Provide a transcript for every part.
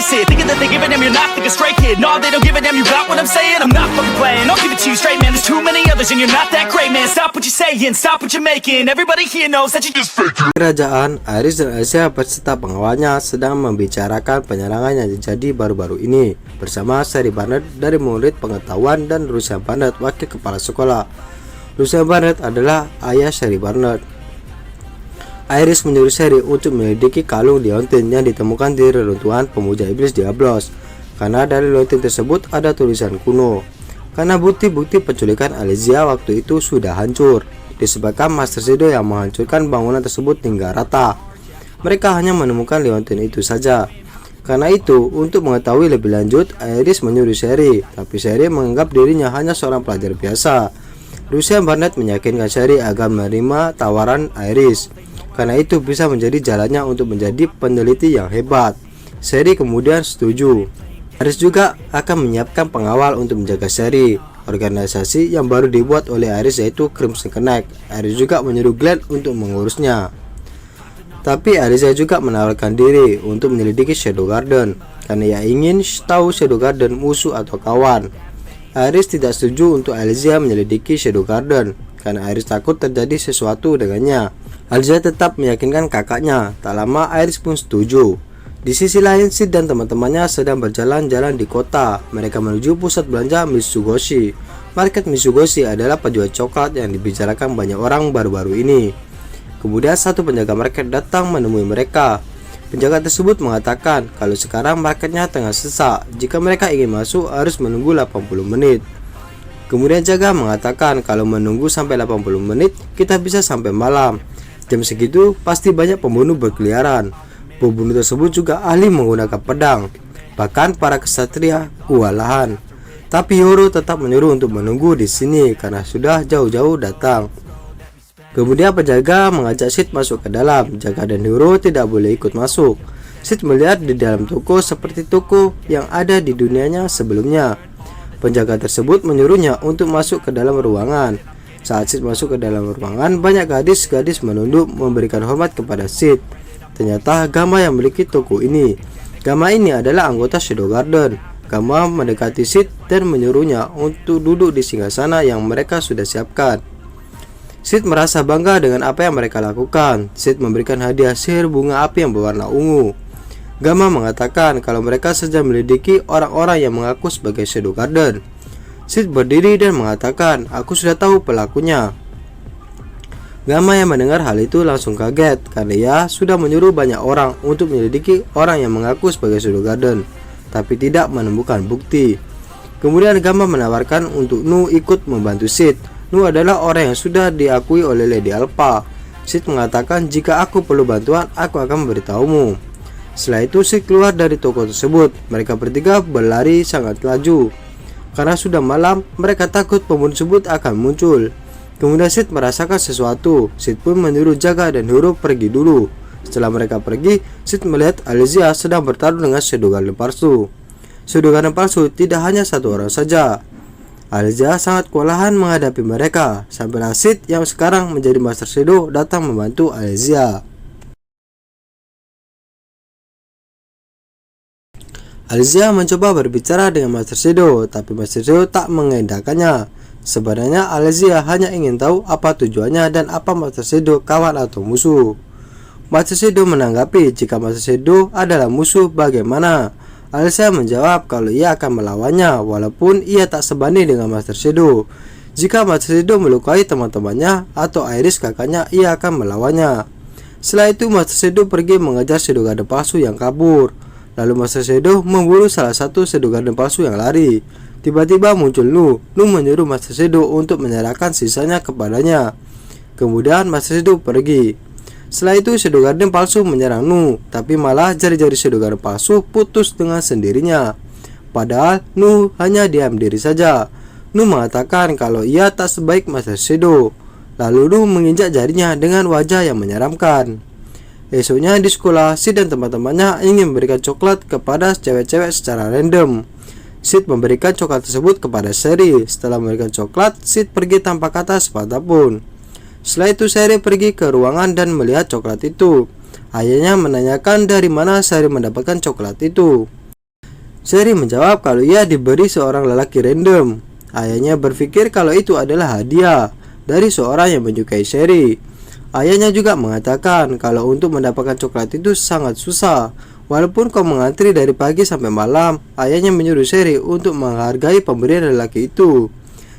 sit thinking that they giving them, you're not thinking straight, kid. No, they don't give a damn, you got what I'm saying? I'm not fucking playing, I'll give it to you straight, man. There's too many others and you're not that great, man. Stop what you're saying, stop what you're making. Everybody here knows that you just fake it. Kerajaan Aries dan Alicia beserta pengawalnya sedang membicarakan penyerangan yang terjadi baru-baru ini bersama Sherry Barnett dari murid pengetahuan dan Russell Barnett, wakil kepala sekolah. Russell Barnett adalah ayah Sherry Barnett. Iris menyuruh Sherry untuk menyelidiki kalung liontin yang ditemukan di reruntuhan pemuja iblis Diablos, karena dari liontin tersebut ada tulisan kuno. Karena bukti-bukti penculikan Alicia waktu itu sudah hancur, disebabkan Master Shadow yang menghancurkan bangunan tersebut hingga rata. Mereka hanya menemukan liontin itu saja. Karena itu, untuk mengetahui lebih lanjut, Iris menyuruh Sherry, tapi Sherry menganggap dirinya hanya seorang pelajar biasa. Russell Barnett meyakinkan Sherry agar menerima tawaran Iris, karena itu bisa menjadi jalannya untuk menjadi peneliti yang hebat. Sherry kemudian setuju. Iris juga akan menyiapkan pengawal untuk menjaga Sherry. Organisasi yang baru dibuat oleh Iris yaitu Crimson Connect. Iris juga menyuruh Glenn untuk mengurusnya. Tapi Alicia juga menawarkan diri untuk menyelidiki Shadow Garden, karena ia ingin tahu Shadow Garden musuh atau kawan. Iris tidak setuju untuk Alicia menyelidiki Shadow Garden, karena Iris takut terjadi sesuatu dengannya. Alicia tetap meyakinkan kakaknya. Tak lama Iris pun setuju. Di sisi lain, Sid dan teman-temannya sedang berjalan-jalan di kota. Mereka menuju pusat belanja Mitsugoshi. Market Mitsugoshi adalah penjual coklat yang dibicarakan banyak orang baru-baru ini. Kemudian satu penjaga market datang menemui mereka. Penjaga tersebut mengatakan kalau sekarang marketnya tengah sesak. Jika mereka ingin masuk harus menunggu 80 menit. Kemudian jaga mengatakan kalau menunggu sampai 80 menit kita bisa sampai malam. Jam segitu pasti banyak pembunuh berkeliaran. Pembunuh tersebut juga ahli menggunakan pedang. Bahkan para kesatria kewalahan. Tapi Hiro tetap menyuruh untuk menunggu di sini karena sudah jauh-jauh datang. Kemudian penjaga mengajak Sid masuk ke dalam. Jaga dan Hiro tidak boleh ikut masuk. Sid melihat di dalam toko seperti toko yang ada di dunianya sebelumnya. Penjaga tersebut menyuruhnya untuk masuk ke dalam ruangan. Saat Sid masuk ke dalam ruangan, banyak gadis-gadis menunduk memberikan hormat kepada Sid. Ternyata Gamma yang memiliki toko ini. Gamma ini adalah anggota Shadow Garden. Gamma mendekati Sid dan menyuruhnya untuk duduk di singgasana yang mereka sudah siapkan. Sid merasa bangga dengan apa yang mereka lakukan. Sid memberikan hadiah sihir bunga api yang berwarna ungu. Gamma mengatakan kalau mereka sedang menyelidiki orang-orang yang mengaku sebagai Shadow Garden. Sid berdiri dan mengatakan, aku sudah tahu pelakunya. Gamma yang mendengar hal itu langsung kaget, karena ia sudah menyuruh banyak orang untuk menyelidiki orang yang mengaku sebagai Shadow Garden, tapi tidak menemukan bukti. Kemudian Gamma menawarkan untuk Nu ikut membantu Sid. Nu adalah orang yang sudah diakui oleh Lady Alpha. Sid mengatakan jika aku perlu bantuan, aku akan memberitahumu. Setelah itu Sid keluar dari toko tersebut. Mereka bertiga berlari sangat laju. Karena sudah malam, mereka takut pembunuh tersebut akan muncul. Kemudian Sid merasakan sesuatu. Sid pun menyuruh Jaga dan Hiro pergi dulu. Setelah mereka pergi, Sid melihat Alicia sedang bertarung dengan Shadow Garden palsu. Shadow Garden palsu tidak hanya satu orang saja. Alicia sangat kewalahan menghadapi mereka. Sampailah Sid yang sekarang menjadi Master Shadow datang membantu Alicia. Alicia mencoba berbicara dengan Master Shadow, tapi Master Shadow tak mengendahkannya. Sebenarnya Alicia hanya ingin tahu apa tujuannya dan apa Master Shadow kawan atau musuh. Master Shadow menanggapi jika Master Shadow adalah musuh bagaimana. Alicia menjawab kalau ia akan melawannya walaupun ia tak sebanding dengan Master Shadow. Jika Master Shadow melukai teman-temannya atau Iris kakaknya, ia akan melawannya. Setelah itu Master Shadow pergi mengejar Shadow Garden palsu yang kabur. Lalu Master Shadow membunuh salah satu Shadow Garden palsu yang lari. Tiba-tiba muncul Nu. Nu menyuruh Master Shadow untuk menyerahkan sisanya kepadanya. Kemudian Master Shadow pergi. Setelah itu Shadow Garden palsu menyerang Nu, tapi malah jari-jari Shadow Garden palsu putus dengan sendirinya. Padahal Nu hanya diam diri saja. Nu mengatakan kalau ia tak sebaik Master Shadow. Lalu Nu menginjak jarinya dengan wajah yang menyeramkan. Esoknya di sekolah, Sid dan teman-temannya ingin memberikan coklat kepada cewek-cewek secara random. Sid memberikan coklat tersebut kepada Sherry. Setelah memberikan coklat, Sid pergi tanpa kata sepatah pun. Setelah itu Sherry pergi ke ruangan dan melihat coklat itu. Ayahnya menanyakan dari mana Sherry mendapatkan coklat itu. Sherry menjawab kalau ia diberi seorang lelaki random. Ayahnya berpikir kalau itu adalah hadiah dari seorang yang menyukai Sherry. Ayahnya juga mengatakan kalau untuk mendapatkan coklat itu sangat susah. Walaupun kau mengantri dari pagi sampai malam, ayahnya menyuruh Sherry untuk menghargai pemberian lelaki itu.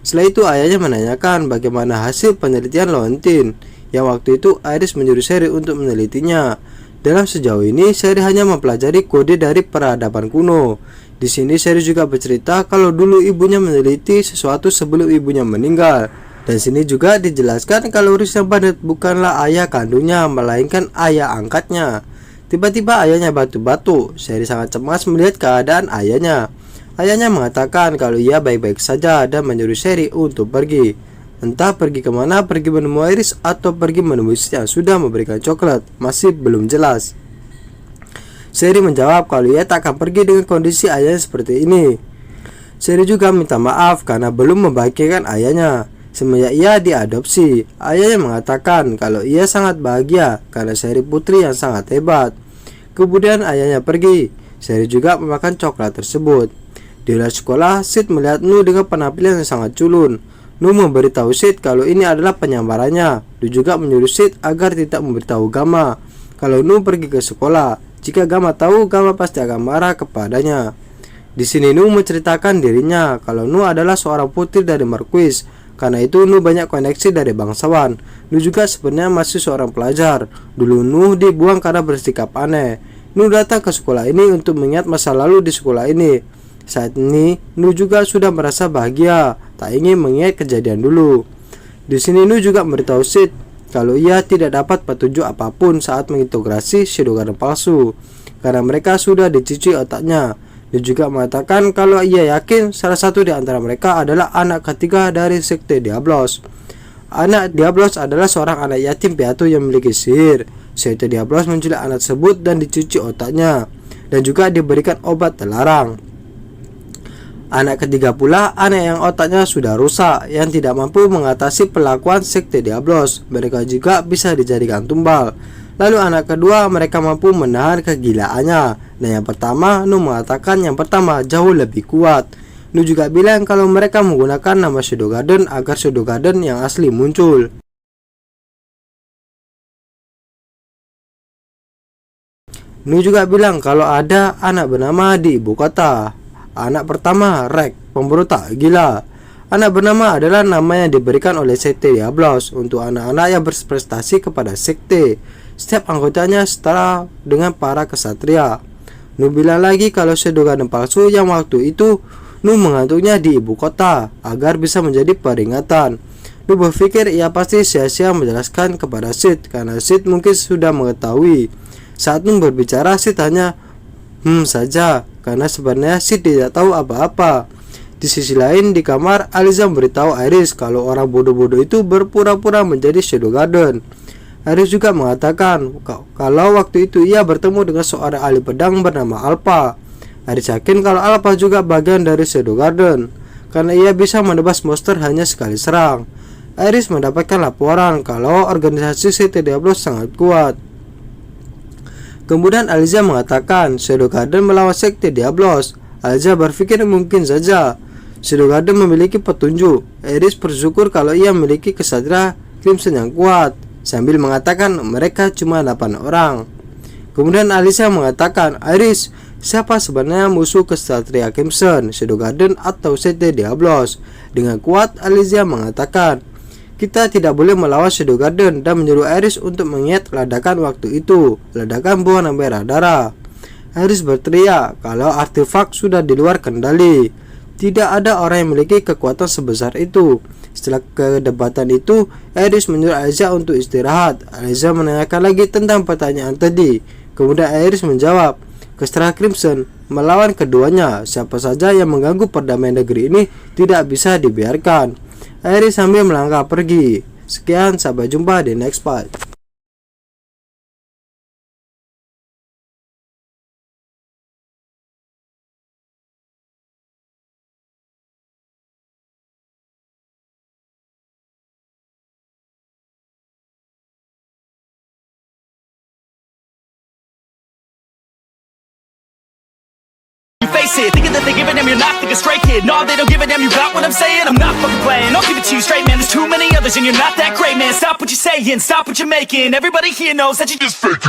Setelah itu ayahnya menanyakan bagaimana hasil penelitian Leontin, yang waktu itu Iris menyuruh Sherry untuk menelitinya. Dalam sejauh ini, Sherry hanya mempelajari kode dari peradaban kuno. Di sini Sherry juga bercerita kalau dulu ibunya meneliti sesuatu sebelum ibunya meninggal. Dan sini juga dijelaskan kalau Ruslan Bandit bukanlah ayah kandungnya, melainkan ayah angkatnya. Tiba-tiba ayahnya batu-batu. Sherry sangat cemas melihat keadaan ayahnya. Ayahnya mengatakan kalau ia baik-baik saja dan menyuruh Sherry untuk pergi. Entah pergi kemana, pergi menemui Iris atau pergi menemui Sid yang sudah memberikan coklat, masih belum jelas. Sherry menjawab kalau ia tak akan pergi dengan kondisi ayahnya seperti ini. Sherry juga minta maaf karena belum membahagiakan ayahnya. Semenjak ia diadopsi, ayahnya mengatakan kalau ia sangat bahagia karena Sherry putri yang sangat hebat. Kemudian ayahnya pergi. Sherry juga memakan coklat tersebut. Di luar sekolah, Sid melihat Nu dengan penampilan yang sangat culun. Nu memberitahu Sid kalau ini adalah penyamarannya. Nu juga menyuruh Sid agar tidak memberitahu Gamma kalau Nu pergi ke sekolah. Jika Gamma tahu, Gamma pasti akan marah kepadanya. Di sini Nu menceritakan dirinya kalau Nu adalah seorang putri dari Marquis. Karena itu Nu banyak koneksi dari bangsawan. Nu juga sebenarnya masih seorang pelajar. Dulu Nu dibuang karena bersikap aneh. Nu datang ke sekolah ini untuk mengingat masa lalu di sekolah ini. Saat ini Nu juga sudah merasa bahagia, tak ingin mengingat kejadian dulu. Di sini Nu juga memberitahu Sid kalau ia tidak dapat petunjuk apapun saat mengintegrasi Shadow Garden palsu, karena mereka sudah dicuci otaknya. Dia juga mengatakan kalau ia yakin salah satu di antara mereka adalah anak ketiga dari sekte Diablos. Anak Diablos adalah seorang anak yatim piatu yang memiliki sihir. Sekte Diablos menculik anak tersebut dan dicuci otaknya, dan juga diberikan obat terlarang. Anak ketiga pula anak yang otaknya sudah rusak, yang tidak mampu mengatasi perlakuan sekte Diablos. Mereka juga bisa dijadikan tumbal. Lalu anak kedua mereka mampu menahan kegilaannya. Dan yang pertama, Nu mengatakan yang pertama jauh lebih kuat. Nu juga bilang kalau mereka menggunakan nama Shadow Garden agar Shadow Garden yang asli muncul. Nu juga bilang kalau ada anak bernama di ibu kota. Anak pertama, Rek, pemberontak gila. Anak bernama adalah nama yang diberikan oleh sekte Diablos untuk anak-anak yang berprestasi kepada sekte. Setiap anggotanya setara dengan para kesatria. Nu bilang lagi kalau Shadow Garden palsu yang waktu itu Nu mengantungnya di ibu kota agar bisa menjadi peringatan. Nu berpikir ia pasti sia-sia menjelaskan kepada Sid karena Sid mungkin sudah mengetahui. Saat Nu berbicara, Sid hanya saja karena sebenarnya Sid tidak tahu apa-apa. Di sisi lain di kamar, Aliza memberitahu Iris kalau orang bodoh-bodoh itu berpura-pura menjadi Shadow Garden. Iris juga mengatakan kalau waktu itu ia bertemu dengan seorang ahli pedang bernama Alpha. Iris yakin kalau Alpha juga bagian dari Shadow Garden karena ia bisa menebas monster hanya sekali serang. Iris mendapatkan laporan kalau organisasi sekte Diablos sangat kuat. Kemudian Aliza mengatakan Shadow Garden melawan sekte Diablos. Aliza berpikir mungkin saja Shadow Garden memiliki petunjuk. Iris bersyukur kalau ia memiliki kesatria Crimson yang kuat, sambil mengatakan mereka cuma 8 orang. Kemudian Aliza mengatakan, Iris, siapa sebenarnya musuh kesatria Crimson, Shadow Garden atau sekte Diablos? Dengan kuat Aliza mengatakan, kita tidak boleh melawan Shadow Garden, dan menyuruh Iris untuk mengingat ledakan waktu itu, ledakan buah merah darah. Iris berteriak kalau artefak sudah di luar kendali. Tidak ada orang yang memiliki kekuatan sebesar itu. Setelah kedebatan itu, Iris menyuruh Aliza untuk istirahat. Aliza menanyakan lagi tentang pertanyaan tadi. Kemudian Iris menjawab, kesatria Crimson melawan keduanya. Siapa saja yang mengganggu perdamaian negeri ini tidak bisa dibiarkan. Iris sambil melangkah pergi. Sekian, sampai jumpa di next part. You face it, thinking that they're giving them, you're not thinking straight, kid. No, they don't give a damn, you got what I'm saying? I'm not fucking playing, I'll give it to you straight, man. There's too many others and you're not that great, man. Stop what you're saying, stop what you're making. Everybody here knows that you just fake it.